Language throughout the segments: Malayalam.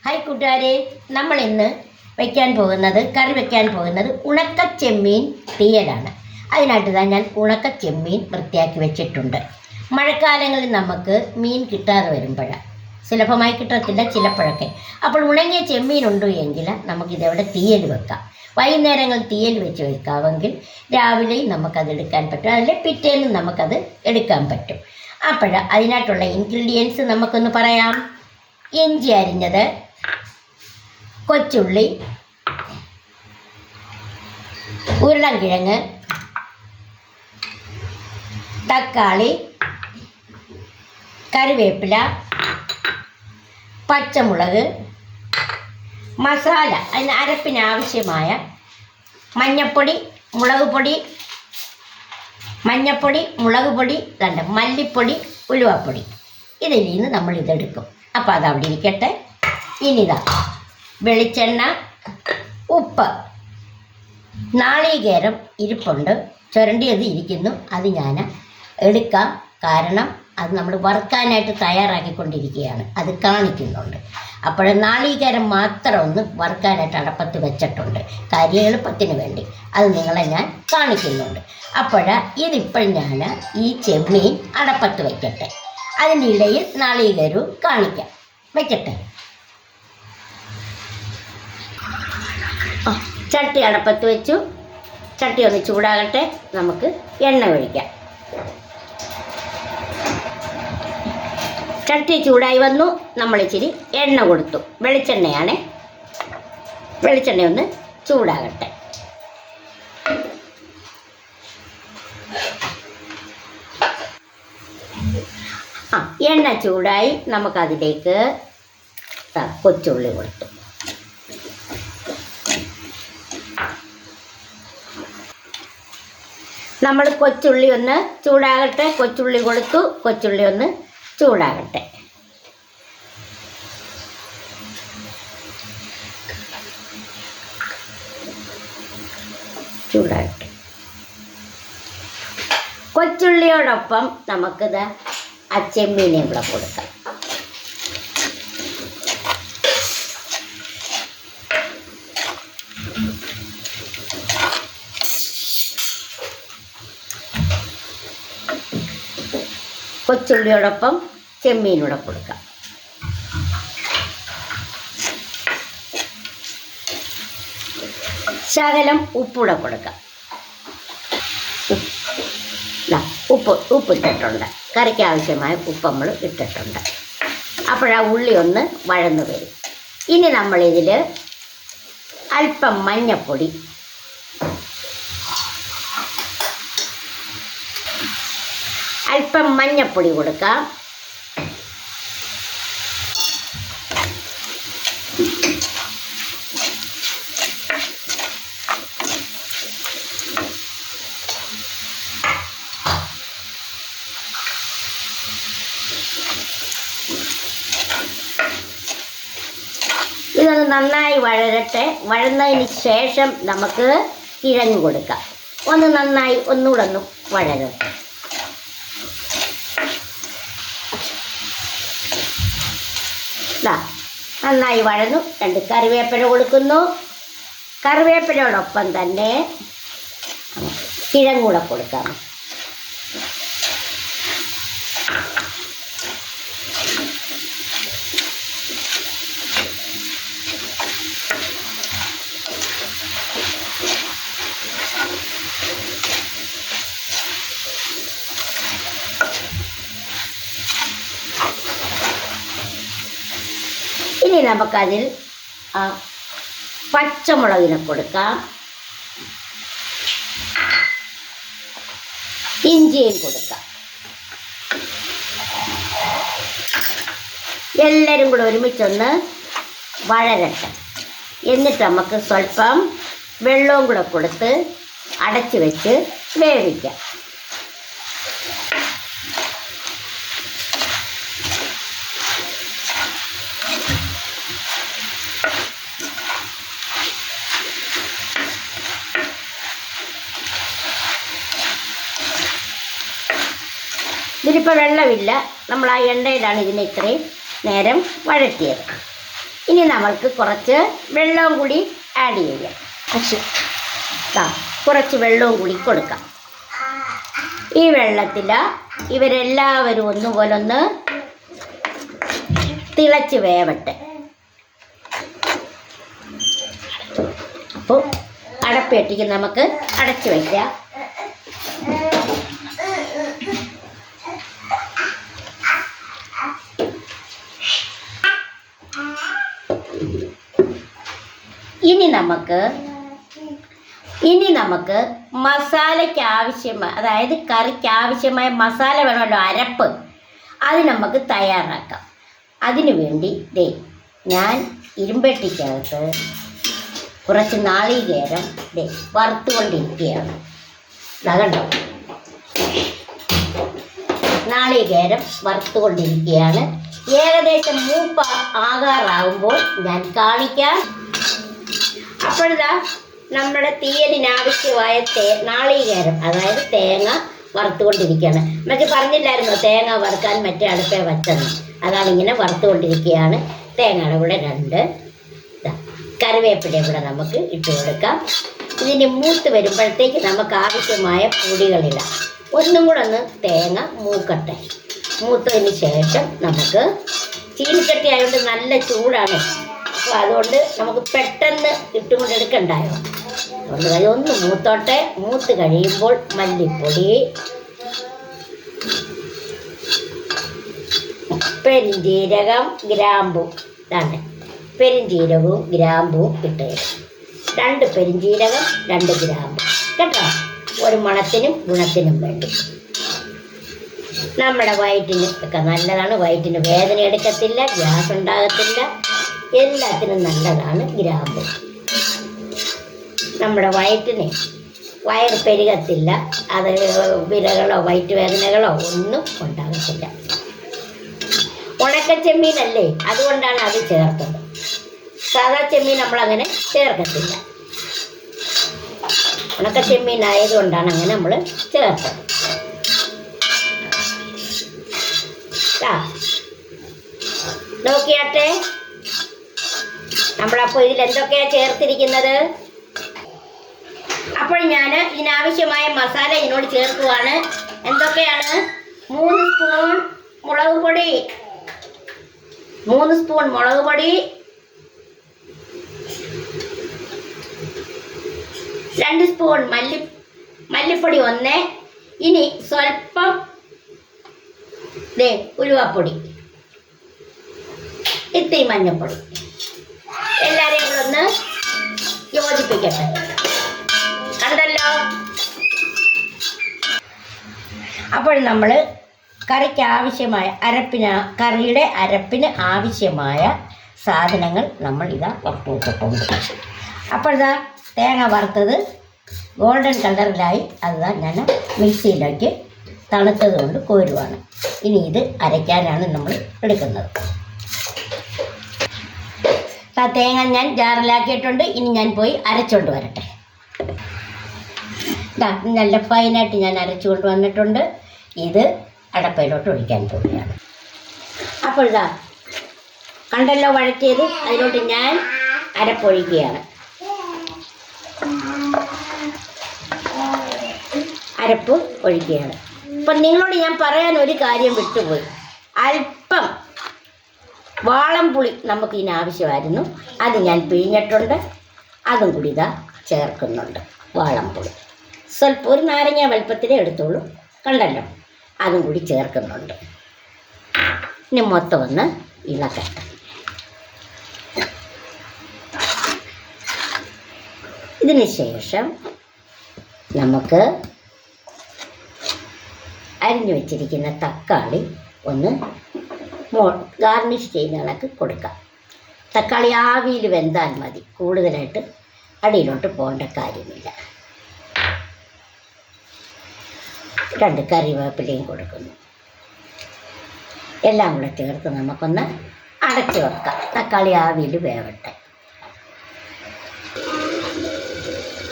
ഹായ് കൂട്ടുകാരെ, നമ്മൾ ഇന്ന് കറി വയ്ക്കാൻ പോകുന്നത് ഉണക്കച്ചെമ്മീൻ തീയലാണ്. അതിനായിട്ട് ഞാൻ ഉണക്കച്ചെമ്മീൻ വൃത്തിയാക്കി വെച്ചിട്ടുണ്ട്. മഴക്കാലങ്ങളിൽ നമുക്ക് മീൻ കിട്ടാതെ വരുമ്പോഴാണ്, സുലഭമായി കിട്ടത്തില്ല ചിലപ്പോഴൊക്കെ. അപ്പോൾ ഉണങ്ങിയ ചെമ്മീൻ ഉണ്ട് എങ്കിൽ നമുക്കിതെവിടെ തീയൽ വെക്കാം. വൈകുന്നേരങ്ങൾ തീയൽ വെച്ച് വെക്കാമെങ്കിൽ രാവിലെയും നമുക്കത് എടുക്കാൻ പറ്റും, അതിൽ പിറ്റേന്നും നമുക്കത് എടുക്കാൻ പറ്റും. അപ്പോൾ അതിനായിട്ടുള്ള ഇൻഗ്രീഡിയൻസ് നമുക്കൊന്ന് പറയാം. ഇഞ്ചി അരിഞ്ഞത്, കൊച്ചുള്ളി, ഉരുളൻകിഴങ്ങ്, തക്കാളി, കറിവേപ്പില, പച്ചമുളക്, മസാല. അതിന് അരപ്പിനാവശ്യമായ മഞ്ഞപ്പൊടി, മുളക് പൊടി, മല്ലിപ്പൊടി, ഉലുവാപ്പൊടി. ഇതിൽ നിന്ന് നമ്മൾ ഇതെടുക്കും. അപ്പോൾ അതവിടെ ഇരിക്കട്ടെ. ഇനിതാ വെളിച്ചെണ്ണ, ഉപ്പ്, നാളികേരം ഇരിപ്പുണ്ട്, ചുരണ്ടിയത് ഇരിക്കുന്നു. അത് ഞാൻ എടുക്കാം, കാരണം അത് നമ്മൾ വറുക്കാനായിട്ട് തയ്യാറാക്കിക്കൊണ്ടിരിക്കുകയാണ്, അത് കാണിക്കുന്നുണ്ട്. അപ്പോൾ നാളികേരം മാത്രം ഒന്ന് വറുക്കാനായിട്ട് അടപ്പത്ത് വെച്ചിട്ടുണ്ട്, കാര്യം എളുപ്പത്തിന് വേണ്ടി. അത് നിങ്ങളെ ഞാൻ കാണിക്കുന്നുണ്ട്. ഇതിപ്പോൾ ഞാൻ ഈ ചെമ്മീൻ അടപ്പത്ത് വയ്ക്കട്ടെ, അതിൻ്റെ ഇടയിൽ നാളികേരവും കാണിക്കാം. വയ്ക്കട്ടെ. ചട്ടി അടപ്പത്ത് വെച്ചു. ചട്ടി ഒന്ന് ചൂടാകട്ടെ, നമുക്ക് എണ്ണ ഒഴിക്കാം. ചട്ടി ചൂടായി വന്നു, നമ്മളിച്ചിരി എണ്ണ കൊടുത്തു. വെളിച്ചെണ്ണയാണ്, വെളിച്ചെണ്ണ ഒന്ന് ചൂടാകട്ടെ. എണ്ണ ചൂടായി, നമുക്കതിലേക്ക് കൊച്ചുള്ളി കൊടുത്തു. നമ്മൾ കൊച്ചുള്ളി ഒന്ന് ചൂടാകട്ടെ. കൊച്ചുള്ളി കൊടുത്തു, കൊച്ചുള്ളി ഒന്ന് ചൂടാകട്ടെ. കൊച്ചുള്ളിയോടൊപ്പം നമുക്കിത് ആ ചെമ്മീനെ കൂടെ കൊടുക്കാം. കൊച്ചുള്ളിയോടൊപ്പം ചെമ്മീനൂടെ കൊടുക്കാം. ശകലം ഉപ്പൂടെ കൊടുക്കാം. ഉപ്പ് ഇട്ടിട്ടുണ്ട്, കറിക്ക് ആവശ്യമായ ഉപ്പ് നമ്മൾ ഇട്ടിട്ടുണ്ട്. അപ്പോഴാ ഉള്ളി ഒന്ന് വഴന്നു വരും. ഇനി നമ്മളിതിൽ അല്പം മഞ്ഞപ്പൊടി, കൊടുക്കാം. ഇതൊന്ന് നന്നായി വഴരട്ടെ. വഴന്നതിന് ശേഷം നമുക്ക് കിഴങ്ങ് കൊടുക്കാം. ഒന്ന് നന്നായി ഒന്നുകൂടെ ഒന്ന് വഴരട്ടെ. നന്നായി വഴന്നു. 2 കറിവേപ്പില കൊടുക്കുന്നു. കറിവേപ്പിലയോടൊപ്പം തന്നെ കിഴങ്ങൂടെ കൊടുക്കാം. ഇനി നമുക്കതിൽ പച്ചമുളകിനെ കൊടുക്കാം, ഇഞ്ചിയും കൊടുക്കാം. എല്ലാവരും കൂടെ ഒരുമിച്ചൊന്ന് വഴരട്ടെ. എന്നിട്ട് നമുക്ക് സ്വല്പം വെള്ളവും കൂടെ കൊടുത്ത് അടച്ച് വെച്ച് വേവിക്കാം. ഇതിലിപ്പോൾ വെള്ളമില്ല, നമ്മൾ ആ എണ്ണയിലാണ് ഇതിനെ ഇത്രയും നേരം വഴറ്റിയത്. ഇനി നമ്മൾക്ക് കുറച്ച് വെള്ളവും കൂടി ആഡ് ചെയ്യാം. കുറച്ച് വെള്ളവും കൂടി കൊടുക്കാം. ഈ വെള്ളത്തിൽ ഇവരെല്ലാവരും ഒന്നുപോലെ ഒന്ന് തിളച്ച് വേവട്ടെ. അപ്പോൾ അടപ്പേട്ടിക്ക് നമുക്ക് അടച്ചു വയ്ക്കാം. ഇനി നമുക്ക് മസാലയ്ക്ക് ആവശ്യമായ, അതായത് കറിക്ക് ആവശ്യമായ മസാല വേണമല്ലോ, അരപ്പ്. അത് നമുക്ക് തയ്യാറാക്കാം. അതിനു വേണ്ടി ഞാൻ ഇരുമ്പെട്ടിക്കകത്ത് കുറച്ച് നാളികേരം വറുത്തുകൊണ്ടിരിക്കുകയാണ്. കണ്ടോ, നാളികേരം വറുത്തുകൊണ്ടിരിക്കുകയാണ്. ഏകദേശം മൂപ്പ ആകാറാവുമ്പോൾ ഞാൻ കാണിക്കാം. അപ്പോഴിതാ നമ്മുടെ തീയലിനാവശ്യമായ നാളികേരം, അതായത് തേങ്ങ വറുത്തുകൊണ്ടിരിക്കുകയാണ്. മറ്റു പറഞ്ഞില്ലായിരുന്നോ തേങ്ങ വറുക്കാൻ മറ്റേ അടുപ്പേ വച്ചെന്ന്? അതാണ് ഇങ്ങനെ വറുത്തുകൊണ്ടിരിക്കുകയാണ്. തേങ്ങയുടെ കൂടെ 2 കറിവേപ്പിലയും കൂടെ നമുക്ക് ഇട്ട് കൊടുക്കാം. ഇതിന് മൂത്ത് വരുമ്പോഴത്തേക്ക് നമുക്ക് ആവശ്യമായ പൊടികളിടാം. ഒന്നും കൂടെ ഒന്ന് തേങ്ങ മൂക്കട്ടെ. മൂത്തതിന് ശേഷം നമുക്ക് ചീനിച്ചട്ടി ആയതുകൊണ്ട് നല്ല ചൂടാണ്. അപ്പോൾ അതുകൊണ്ട് നമുക്ക് പെട്ടെന്ന് ഇട്ടുകൊണ്ട് എടുക്കണ്ടായോ. അതുകൊണ്ട് അതൊന്ന് മൂത്തോട്ടെ. മൂത്ത് കഴിയുമ്പോൾ മല്ലിപ്പൊടി, പെരിഞ്ജീരകം, ഗ്രാമ്പൂ, പെരിഞ്ജീരകവും ഗ്രാമ്പൂവും ഇട്ട് 2 പെരിഞ്ജീരകം 2 ഗ്രാമ്പൂ കേട്ടോ, ഒരു മണത്തിനും ഗുണത്തിനും വേണ്ടി. നമ്മുടെ വയറ്റിന് ഒക്കെ നല്ലതാണ്. വയറ്റിന് വേദന എടുക്കത്തില്ല, ഗ്യാസ് ഉണ്ടാകത്തില്ല, എല്ലാത്തിനും നല്ലതാണ് ഗ്രാമ്പൂ. നമ്മുടെ വയറ്റിന് വയറ് പെരുകത്തില്ല, അത് വിരകളോ വയറ്റുവേദനകളോ ഒന്നും ഉണ്ടാകത്തില്ല. ഉണക്കച്ചെമ്മീനല്ലേ, അതുകൊണ്ടാണ് അത് ചേർത്തത്. സാധാ ചെമ്മീൻ നമ്മളങ്ങനെ ചേർക്കത്തില്ല. ഉണക്കച്ചെമ്മീൻ ആയതുകൊണ്ടാണ് അങ്ങനെ നമ്മൾ ചേർത്തത്. നോക്കിയാട്ടെ, നമ്മളപ്പോൾ ഇതിൽ എന്തൊക്കെയാണ് ചേർത്തിരിക്കുന്നത്. അപ്പോൾ ഞാൻ ഇതിനാവശ്യമായ മസാല ഇതിനോട് ചേർക്കുവാണ്. എന്തൊക്കെയാണ്? 3 സ്പൂൺ മുളക് പൊടി, 3 സ്പൂൺ മുളക് പൊടി, 2 സ്പൂൺ മല്ലിപ്പൊടി 1. ഇനി സ്വല്പം ഉലുവാപ്പൊടി, ഇത്തിരി മഞ്ഞൾപ്പൊടി. എല്ലാവരെയും കൂടെ ഒന്ന് യോജിപ്പിക്കട്ടെ. കണ്ടല്ലോ. അപ്പോൾ നമ്മൾ കറിക്ക് ആവശ്യമായ കറിയുടെ അരപ്പിന് ആവശ്യമായ സാധനങ്ങൾ നമ്മൾ ഇതാ പുറത്തു വെച്ചിട്ടുണ്ട്. അപ്പോൾ ഇതാ തേങ്ങ വറുത്തത് ഗോൾഡൻ കളറിലായി. അതുതാ ഞാൻ മിക്സിയിലേക്ക് തണുത്തത് കൊണ്ട് കോരുവാണ്. ഇനി ഇത് അരയ്ക്കാനാണ് നമ്മൾ എടുക്കുന്നത്. തേങ്ങ ഞാൻ ജാറിലാക്കിയിട്ടുണ്ട്. ഇനി ഞാൻ പോയി അരച്ചുകൊണ്ട് വരട്ടെ. നല്ല ഫൈനായിട്ട് ഞാൻ അരച്ചുകൊണ്ട് വന്നിട്ടുണ്ട്. ഇത് അടപ്പയിലോട്ട് ഒഴിക്കാൻ പോവുകയാണ്. അപ്പോൾ ഇതാ കണ്ടല്ലോ വഴറ്റിയത്, അതിലോട്ട് ഞാൻ അരപ്പൊഴിക്കുകയാണ്. അരപ്പ് ഒഴിക്കുകയാണ്. അപ്പം നിങ്ങളോട് ഞാൻ പറയാൻ ഒരു കാര്യം വിട്ടുപോയി. അല്പം വാളംപുളി നമുക്ക് ഇതിനാവശ്യമായിരുന്നു. അത് ഞാൻ പിഴിഞ്ഞിട്ടുണ്ട്. അതും കൂടി ഇതാ ചേർക്കുന്നുണ്ട്. വാളംപുളി സ്വല്പം, ഒരു നാരങ്ങ വലുപ്പത്തിലേ എടുത്തോളൂ. കണ്ടല്ലോ, അതും കൂടി ചേർക്കുന്നുണ്ട്. ഇനി മൊത്തം ഒന്ന് ഇളക്കട്ടെ. ഇതിന് ശേഷം നമുക്ക് അരിഞ്ഞു വെച്ചിരിക്കുന്ന തക്കാളി ഒന്ന് ഗാർണിഷ് ചെയ്യുന്ന കണക്ക് കൊടുക്കാം. തക്കാളി ആവിയിൽ വെന്താൽ മതി, കൂടുതലായിട്ട് അടിയിലോട്ട് പോകേണ്ട കാര്യമില്ല. 2 കറിവേപ്പിലയും കൊടുക്കുന്നു. എല്ലാം കൂടെ ചേർത്ത് നമുക്കൊന്ന് അടച്ചു വെക്കാം. തക്കാളി ആവിയിൽ വേവട്ടെ.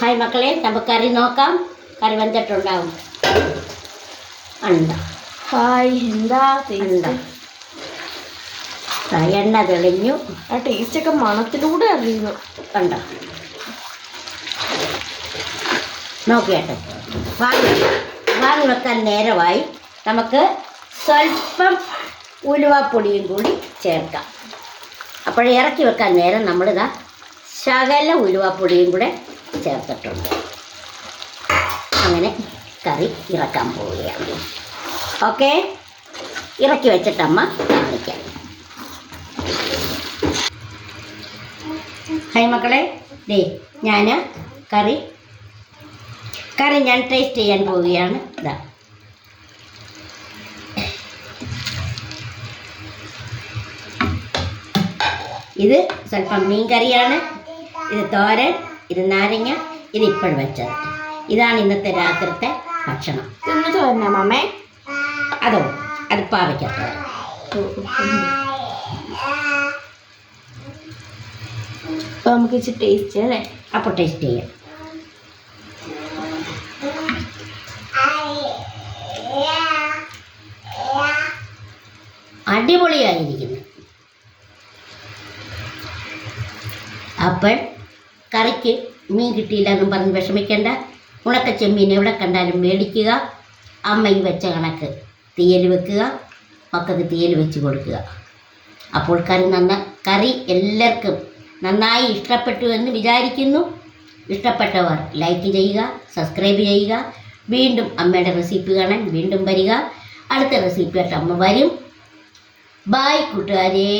ഹായ് മക്കളെ, നമുക്ക് കറി നോക്കാം. കറി വെന്തിട്ടുണ്ടാവും. ഹായ്, എന്താ എണ്ണ തെളിഞ്ഞു. ആ ടേസ്റ്റൊക്കെ മണത്തിലൂടെ അറിയുന്നു. കണ്ടോ? നോക്കിയാട്ടെ. വാങ്ങി വെക്കാൻ നേരമായി. നമുക്ക് സ്വല്പം ഉലുവാപ്പൊടിയും കൂടി ചേർക്കാം. അപ്പോൾ ഇറക്കി വെക്കാൻ നേരം നമ്മളിതാ ശകല ഉലുവാപ്പൊടിയും കൂടെ ചേർത്തിട്ടുണ്ട്. അങ്ങനെ കറി ഇറക്കാൻ പോവുകയാണ്. ഓക്കെ, ഇറക്കി വെച്ചിട്ടമ്മ കാണിക്കാം. ഹായ് മക്കളെ, ദേ ഞാൻ കറി ഞാൻ ടേസ്റ്റ് ചെയ്യാൻ പോവുകയാണ്. ഇതാ ഇത് സ്വല്പം മീൻ കറിയാണ്, ഇത് തോരൻ, ഇത് നാരങ്ങ, ഇത് ഇപ്പോൾ വെച്ചത്. ഇതാണ് ഇന്നത്തെ രാത്രിത്തെ ഭക്ഷണം. തോരനാ മാമേ? അതോ, അത് പാവയ്ക്കത്ത. അപ്പോൾ നമുക്ക് ഇച്ചിരി ടേസ്റ്റ് അല്ലേ? അപ്പോൾ ടേസ്റ്റ് ചെയ്യാം. അടിപൊളിയായിരിക്കുന്നു. അപ്പോൾ കറിക്ക് മീൻ കിട്ടിയില്ല എന്നും പറഞ്ഞ് വിഷമിക്കേണ്ട. ഉണക്ക ചെമ്മീൻ എവിടെ കണ്ടാലും മേടിക്കുക. അമ്മ ഈ വെച്ച കണക്ക് തീയൽ വെക്കുക, മക്കൾക്ക് തീയൽ വെച്ച് കൊടുക്കുക. അപ്പോൾ കറി എല്ലാവർക്കും നന്നായി ഇഷ്ടപ്പെട്ടു എന്ന് വിചാരിക്കുന്നു. ഇഷ്ടപ്പെട്ടവർ ലൈക്ക് ചെയ്യുക, സബ്സ്ക്രൈബ് ചെയ്യുക. വീണ്ടും അമ്മയുടെ റെസിപ്പി കാണാൻ വീണ്ടും വരിക. അടുത്ത റെസിപ്പിയായിട്ട് അമ്മ വരും. ബായ് കൂട്ടുകാരേ.